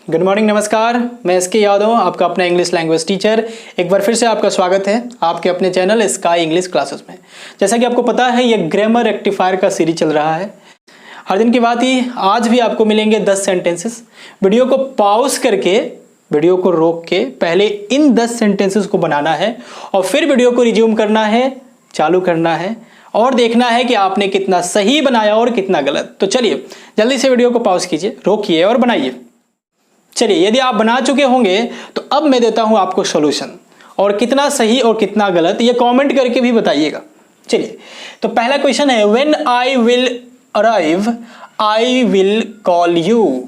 Good morning, नमस्कार। मैं SK Yadav, आपका अपना इंग्लिश लैंग्वेज टीचर। एक बार फिर से आपका स्वागत है आपके अपने चैनल स्काई इंग्लिश क्लासेस में। जैसा कि आपको पता है, ये ग्रामर रेक्टिफायर का सीरीज चल रहा है। हर दिन की बात ही आज भी आपको मिलेंगे 10 सेंटेंसेस। वीडियो को पॉज करके, वीडियो को रोक के पहले इन 10 सेंटेंसेस को बनाना है और फिर वीडियो को रिज्यूम करना है, चालू करना है और देखना है कि आपने कितना सही बनाया और कितना गलत। तो चलिए जल्दी से वीडियो को पॉज कीजिए, रोकिए और बनाइए। चलिए, यदि आप बना चुके होंगे तो अब मैं देता हूं आपको सॉल्यूशन, और कितना सही और कितना गलत ये कमेंट करके भी बताइएगा। चलिए, तो पहला क्वेश्चन है, when I will arrive I will call you,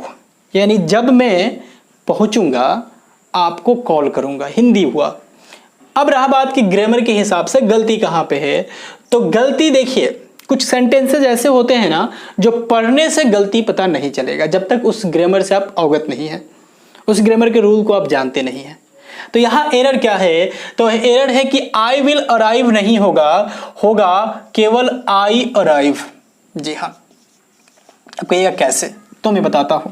यानी जब मैं पहुंचूंगा आपको कॉल करूंगा, हिंदी हुआ। अब रहा बात कि ग्रामर के हिसाब से गलती कहां पे है, तो गलती देखिए, कुछ सेंटेंसेस ऐसे होते हैं ना जो पढ़ने से गलती पता नहीं चलेगा जब तक उस ग्रामर से आप अवगत नहीं है, उस ग्रामर के रूल को आप जानते नहीं हैं। तो यहां एरर क्या है, तो एरर है कि आई विल अराइव नहीं होगा, होगा केवल आई अराइव। जी हां, अब कहिएगा कैसे, तो मैं बताता हूं।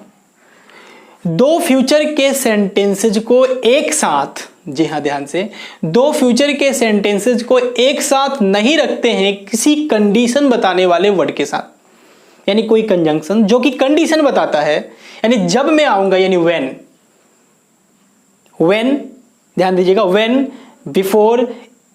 दो फ्यूचर के सेंटेंसेज को एक साथ, जी हां ध्यान से, दो फ्यूचर के सेंटेंसेज को एक साथ नहीं रखते हैं किसी कंडीशन बताने वाले वर्ड के साथ, यानी कोई कंजंक्शन जो कि कंडीशन बताता है, यानी जब मैं आऊंगा, यानी व्हेन, ध्यान दीजिएगा, व्हेन, बिफोर,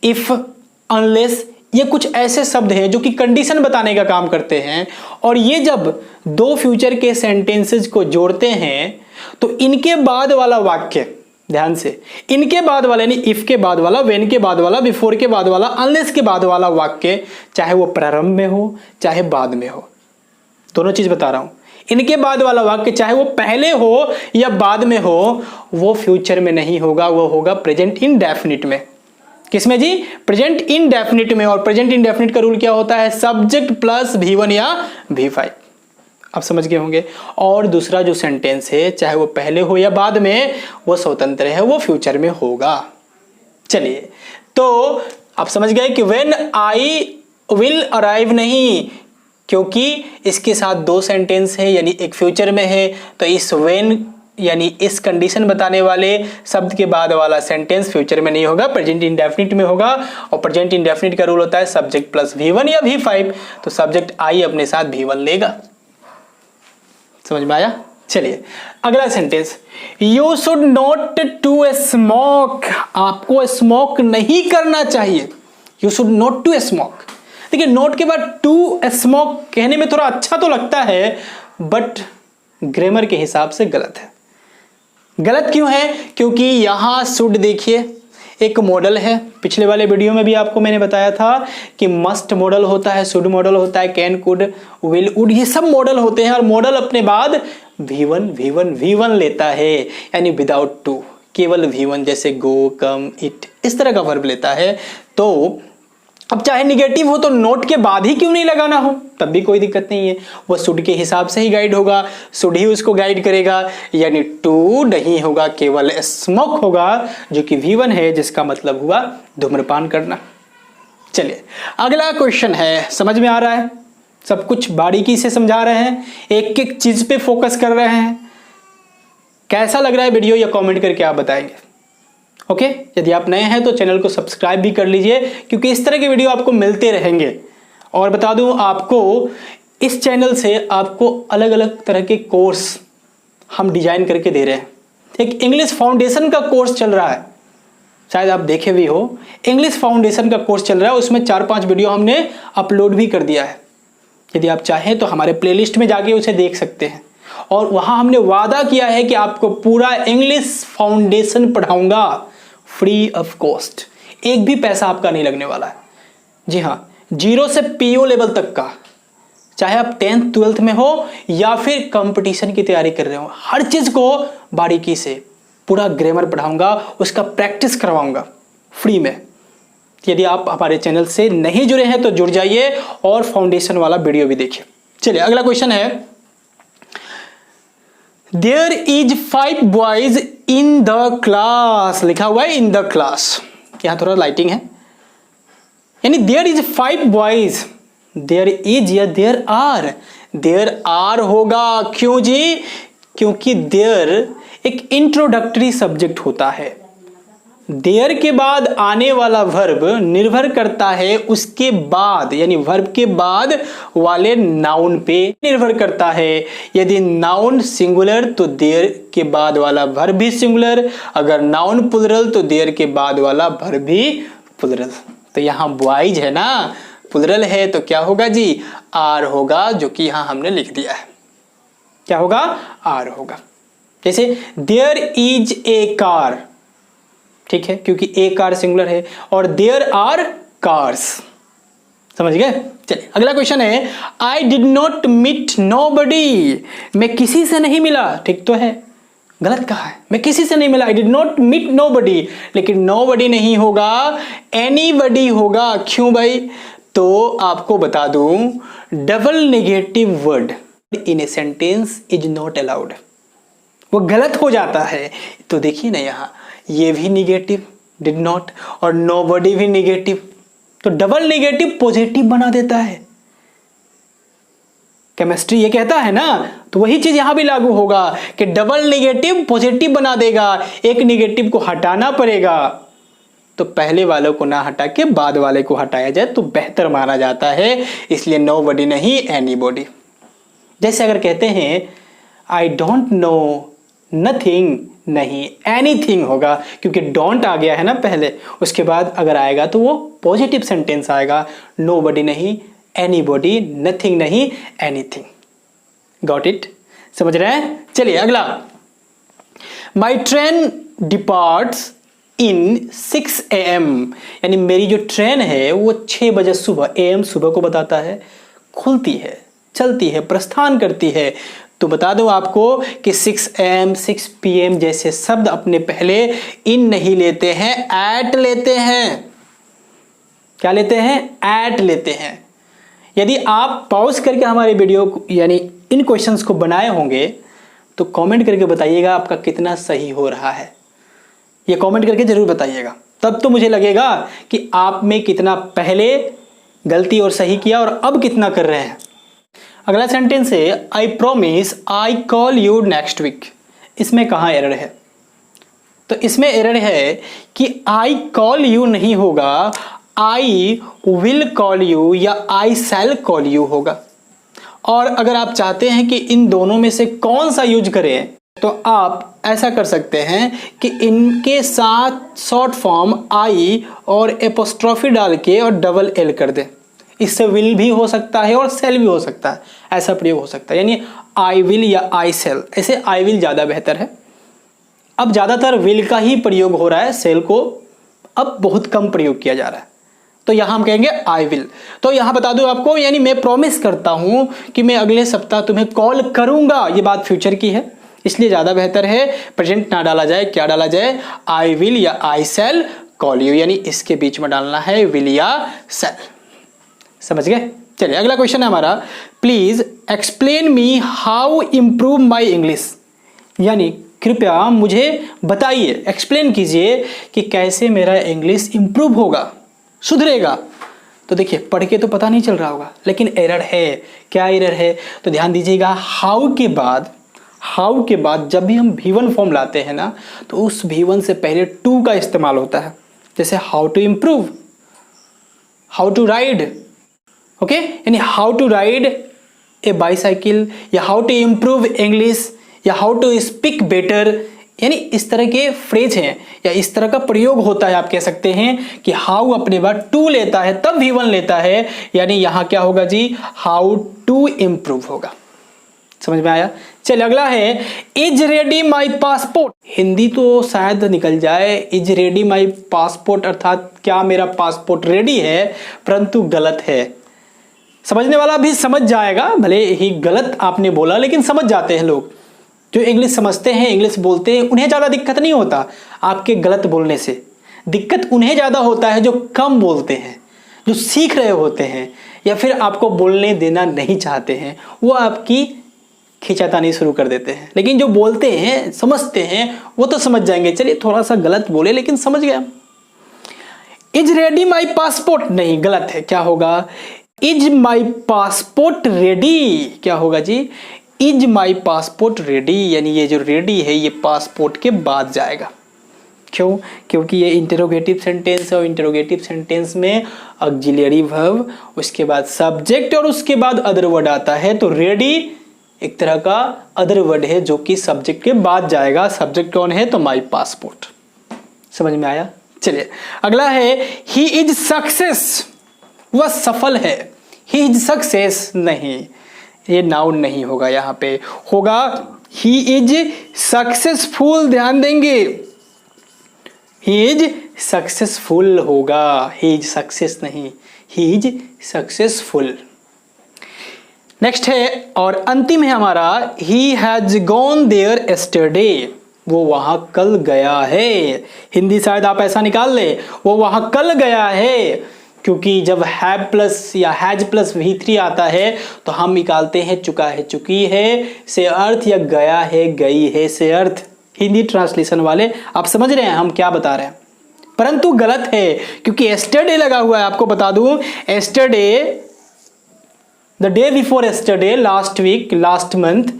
इफ, अनलेस, ये कुछ ऐसे शब्द हैं जो कि कंडीशन बताने का काम करते हैं। और ये जब दो फ्यूचर के सेंटेंसेस को जोड़ते हैं तो इनके बाद वाला वाक्य, ध्यान से, इनके बाद वाला यानी इफ के बाद वाला, व्हेन के बाद वाला, बिफोर के बाद वाला, अनलेस के बाद वाला वाक्य, चाहे वो प्रारंभ में हो चाहे बाद में हो, दोनों चीज बता रहा हूं, इनके बाद वाला वाक्य चाहे वो पहले हो या बाद में हो, वो फ्यूचर में नहीं होगा, वो होगा प्रेजेंट इंडेफिनिट में। किसमें जी? प्रेजेंट इंडेफिनिट में। और प्रेजेंट इंडेफिनिट का रूल क्या होता है? सब्जेक्ट प्लस V1 या V5। आप समझ गए होंगे। और दूसरा जो सेंटेंस है, चाहे वो पहले हो या बाद में, वो स्वतंत्र है, वो फ्यूचर में होगा। चलिए, तो आप समझ गए कि व्हेन आई विल अराइव नहीं, क्योंकि इसके साथ दो सेंटेंस है, यानी एक फ्यूचर में है, तो इस व्हेन यानी इस कंडीशन बताने वाले शब्द के बाद वाला सेंटेंस फ्यूचर में नहीं होगा, प्रेजेंट इंडेफिनिट में होगा। और प्रेजेंट इंडेफिनिट का रूल होता है सब्जेक्ट प्लस V1 या V5, तो सब्जेक्ट आई अपने साथ V1 लेगा। समझ में आया? चलिए अगला sentence, you should not to smoke, आपको स्मोक नहीं करना चाहिए। You should not to smoke. देखिए, नोट के बाद टू स्मोक कहने में थोड़ा अच्छा तो लगता है, बट ग्रामर के हिसाब से गलत है। गलत क्यों है? क्योंकि यहां शुड देखिए एक मॉडल है। पिछले वाले वीडियो में भी आपको मैंने बताया था कि मस्ट मॉडल होता है, शुड मॉडल होता है, कैन, कुड, विल, वुड, ये सब मॉडल होते हैं। और मॉडल अपने बाद V1 लेता है, यानी विदाउट टू, केवल V1, जैसे गो, कम, इट, इस तरह का वर्ब लेता है। तो अब चाहे निगेटिव हो तो नोट के बाद ही क्यों नहीं लगाना हो, तब भी कोई दिक्कत नहीं है। वो शुड के हिसाब से ही गाइड होगा, शुड ही उसको गाइड करेगा, यानी टू नहीं होगा, केवल स्मोक होगा, जो कि V1 है, जिसका मतलब हुआ धूम्रपान करना। चलिए अगला क्वेश्चन है। समझ में आ रहा है? सब कुछ बारीकी से समझा रहे हैं, एक एक चीज पे फोकस कर रहे हैं। कैसा लग रहा है वीडियो, या कमेंट करके आप बताएंगे। ओके, यदि आप नए हैं तो चैनल को सब्सक्राइब भी कर लीजिए, क्योंकि इस तरह के वीडियो आपको मिलते रहेंगे। और बता दूं आपको, इस चैनल से आपको अलग अलग तरह के कोर्स हम डिजाइन करके दे रहे हैं। एक इंग्लिश फाउंडेशन का कोर्स चल रहा है, शायद आप देखे भी हो। इंग्लिश फाउंडेशन का कोर्स चल रहा है, उसमें 4-5 वीडियो हमने अपलोड भी कर दिया है। यदि आप चाहें तो हमारे प्लेलिस्ट में जाके उसे देख सकते हैं। और वहां हमने वादा किया है कि आपको पूरा इंग्लिश फाउंडेशन पढ़ाऊंगा फ्री ऑफ कॉस्ट, एक भी पैसा आपका नहीं लगने वाला है। जी हाँ, 0 से PO लेवल तक का, चाहे आप 10th 12th में हो या फिर कंपटीशन की तैयारी कर रहे हो, हर चीज को बारीकी से पूरा ग्रामर पढ़ाऊंगा, उसका प्रैक्टिस करवाऊंगा फ्री में। यदि आप हमारे चैनल से नहीं जुड़े हैं तो जुड़ जाइए और फाउंडेशन वाला वीडियो भी देखिए। चलिए अगला क्वेश्चन है, there is 5 boys in the class, लिखा हुआ है इन द क्लास, यहां थोड़ा लाइटिंग है, यानी there is 5 boys, there is या देयर आर होगा। क्यों जी? क्योंकि देयर एक इंट्रोडक्टरी सब्जेक्ट होता है। देयर के बाद आने वाला वर्ब निर्भर करता है उसके बाद, यानी वर्ब के बाद वाले नाउन पे निर्भर करता है। यदि नाउन सिंगुलर तो देयर के बाद वाला वर्ब भी सिंगुलर, अगर नाउन प्लुरल तो देयर के बाद वाला वर्ब भी प्लुरल। तो यहाँ बॉयज है ना, प्लुरल है तो क्या होगा जी, आर होगा, जो कि यहाँ हमने लिख दिया है। क्या होगा, आर होगा। जैसे देयर इज ए कार, ठीक है, क्योंकि ए कार सिंगुलर है, और देयर आर कार्स। समझ गए? चलिए अगला क्वेश्चन है, I did not meet nobody, मैं किसी से नहीं मिला। ठीक तो है, गलत कहा है, मैं किसी से नहीं मिला, I did not meet nobody. लेकिन नोबडी नहीं होगा, एनीबडी होगा। क्यों भाई? तो आपको बता दूं, double negative word in a sentence is not allowed, वो गलत हो जाता है। तो देखिए ना, यहाँ ये भी निगेटिव डिड नॉट और नोबडी भी निगेटिव, तो डबल नेगेटिव पॉजिटिव बना देता है। केमिस्ट्री ये कहता है ना, तो वही चीज यहां भी लागू होगा कि डबल नेगेटिव पॉजिटिव बना देगा। एक नेगेटिव को हटाना पड़ेगा, तो पहले वालों को ना हटा के बाद वाले को हटाया जाए तो बेहतर माना जाता है। इसलिए नोबडी नहीं, एनीबॉडी। जैसे अगर कहते हैं आई डोंट नो नथिंग, नहीं, एनीथिंग होगा, क्योंकि डोंट आ गया है ना पहले, उसके बाद अगर आएगा तो वो पॉजिटिव सेंटेंस आएगा। नोबडी नहीं, एनीबॉडी, नथिंग नहीं, एनीथिंग। Got it? समझ रहे हैं? चलिए अगला, my train departs in 6 AM, यानी मेरी जो ट्रेन है वो 6 बजे सुबह, AM सुबह को बताता है, खुलती है, चलती है, प्रस्थान करती है। तो बता दो आपको कि 6 AM 6 PM जैसे शब्द अपने पहले इन नहीं लेते हैं, एट लेते हैं। क्या लेते हैं? एट लेते हैं। यदि आप पॉज करके हमारे वीडियो को, यानी इन क्वेश्चंस को बनाए होंगे, तो कमेंट करके बताइएगा आपका कितना सही हो रहा है। ये कमेंट करके जरूर बताइएगा, तब तो मुझे लगेगा कि आप में कितना पहले गलती और सही किया और अब कितना कर रहे हैं। अगला सेंटेंस है, I promise I call you next week. इसमें कहाँ एरर है? तो इसमें एरर है कि आई कॉल यू नहीं होगा, आई विल कॉल यू या आई शैल कॉल यू होगा। और अगर आप चाहते हैं कि इन दोनों में से कौन सा यूज करें, तो आप ऐसा कर सकते हैं कि इनके साथ शॉर्ट फॉर्म आई और एपोस्ट्रोफी डाल के और डबल एल कर दें। इससे विल भी हो सकता है और सेल भी हो सकता है, ऐसा प्रयोग हो सकता है। यानी आई विल या आई सेल, ऐसे आई विल ज़्यादा बेहतर है। अब ज़्यादातर विल का ही प्रयोग हो रहा है, सेल को अब बहुत कम प्रयोग किया जा रहा है। तो यहाँ हम कहेंगे आई विल। तो यहाँ बता दूं आपको, यानी मैं प्रॉमिस करता हूँ कि मैं अगले सप्ताह तुम्हें कॉल करूँगा, ये बात फ्यूचर की है, इसलिए ज़्यादा बेहतर है प्रेजेंट ना डाला जाए। क्या डाला जाए? आई विल या आई सेल कॉल यू, यानी इसके बीच में डालना है विल या सेल। समझ गए? चलिए अगला क्वेश्चन है हमारा, please explain me how improve my English, यानी कृपया मुझे बताइए, एक्सप्लेन कीजिए कि कैसे मेरा इंग्लिश इम्प्रूव होगा, सुधरेगा। तो देखिए पढ़ के तो पता नहीं चल रहा होगा, लेकिन एरर है। क्या एरर है? तो ध्यान दीजिएगा, हाउ के बाद जब भी हम V1 फॉर्म लाते हैं ना, तो उस V1 से पहले टू का इस्तेमाल होता है। जैसे how to improve, how to ride, okay, यानी how to ride a bicycle, या हाउ टू इम्प्रूव इंग्लिश, या हाउ टू स्पीक बेटर, यानी इस तरह के फ्रेज हैं या इस तरह का प्रयोग होता है। आप कह सकते हैं कि हाउ अपने बाद टू लेता है तब V1 लेता है, यानी यहां क्या होगा जी, हाउ टू इम्प्रूव होगा। समझ में आया? चलिए अगला है, is ready my passport. Hindi तो शायद निकल जाए, इज रेडी माई पासपोर्ट, अर्थात क्या मेरा पासपोर्ट रेडी है, परंतु गलत है। समझने वाला भी समझ जाएगा, भले ही गलत आपने बोला लेकिन समझ जाते हैं लोग। जो इंग्लिश समझते हैं, इंग्लिश बोलते हैं, उन्हें ज़्यादा दिक्कत नहीं होता आपके गलत बोलने से। दिक्कत उन्हें ज़्यादा होता है जो कम बोलते हैं, जो सीख रहे होते हैं, या फिर आपको बोलने देना नहीं चाहते हैं, वो आपकी खींचातानी शुरू कर देते हैं। लेकिन जो बोलते हैं, समझते हैं, वो तो समझ जाएंगे। चलिए थोड़ा सा गलत बोले लेकिन समझ गया। इज रेडी माई पासपोर्ट, नहीं, गलत है। क्या होगा? इज माई पासपोर्ट रेडी, क्या होगा जी, इज माई पासपोर्ट रेडी, यानी ये जो रेडी है ये पासपोर्ट के बाद जाएगा। क्यों? क्योंकि ये इंटरोगेटिव सेंटेंस है और इंटरोगेटिव सेंटेंस में ऑक्सिलरी वर्ब, उसके बाद सब्जेक्ट और उसके बाद अदर वर्ड आता है। तो रेडी एक तरह का अदर वर्ड है जो कि सब्जेक्ट के बाद जाएगा। सब्जेक्ट कौन है? तो माई पासपोर्ट। समझ में आया? चलिए अगला है ही इज सक्सेस, वह सफल है। ही इज सक्सेस नहीं, ये नाउन नहीं होगा, यहां पे होगा ही इज सक्सेसफुल। ध्यान देंगे, ही इज सक्सेसफुल होगा, ही इज सक्सेस नहीं, ही इज सक्सेसफुल। नेक्स्ट है और अंतिम है हमारा he has gone there yesterday, वो वहां कल गया है। हिंदी शायद आप ऐसा निकाल ले, वो वहां कल गया है, क्योंकि जब हैव प्लस या हैज प्लस V3 आता है तो हम निकालते हैं चुका है चुकी है से अर्थ या गया है गई है से अर्थ। हिंदी ट्रांसलेशन वाले आप समझ रहे हैं हम क्या बता रहे हैं, परंतु गलत है क्योंकि एस्टरडे लगा हुआ है। आपको बता दूं yesterday, the day before yesterday, last week, last month,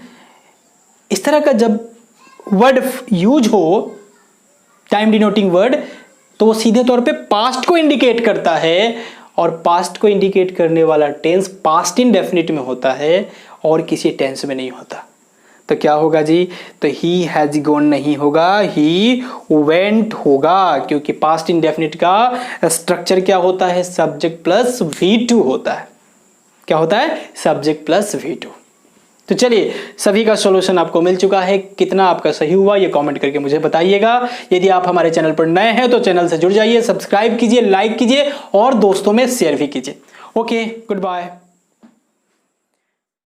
इस तरह का जब वर्ड यूज हो टाइम डिनोटिंग वर्ड तो वो सीधे तौर पे पास्ट को इंडिकेट करता है और पास्ट को इंडिकेट करने वाला टेंस पास्ट इंडेफिनिट में होता है और किसी टेंस में नहीं होता। तो क्या होगा जी? तो ही हैज गॉन नहीं होगा, ही वेंट होगा, क्योंकि पास्ट इंडेफिनिट का स्ट्रक्चर क्या होता है? सब्जेक्ट प्लस V2 होता है। क्या होता है? Subject plus V2। तो चलिए सभी का सॉल्यूशन आपको मिल चुका है। कितना आपका सही हुआ ये कमेंट करके मुझे बताइएगा। यदि आप हमारे चैनल पर नए हैं तो चैनल से जुड़ जाइए, सब्सक्राइब कीजिए, लाइक कीजिए और दोस्तों में शेयर भी कीजिए। Okay, good bye.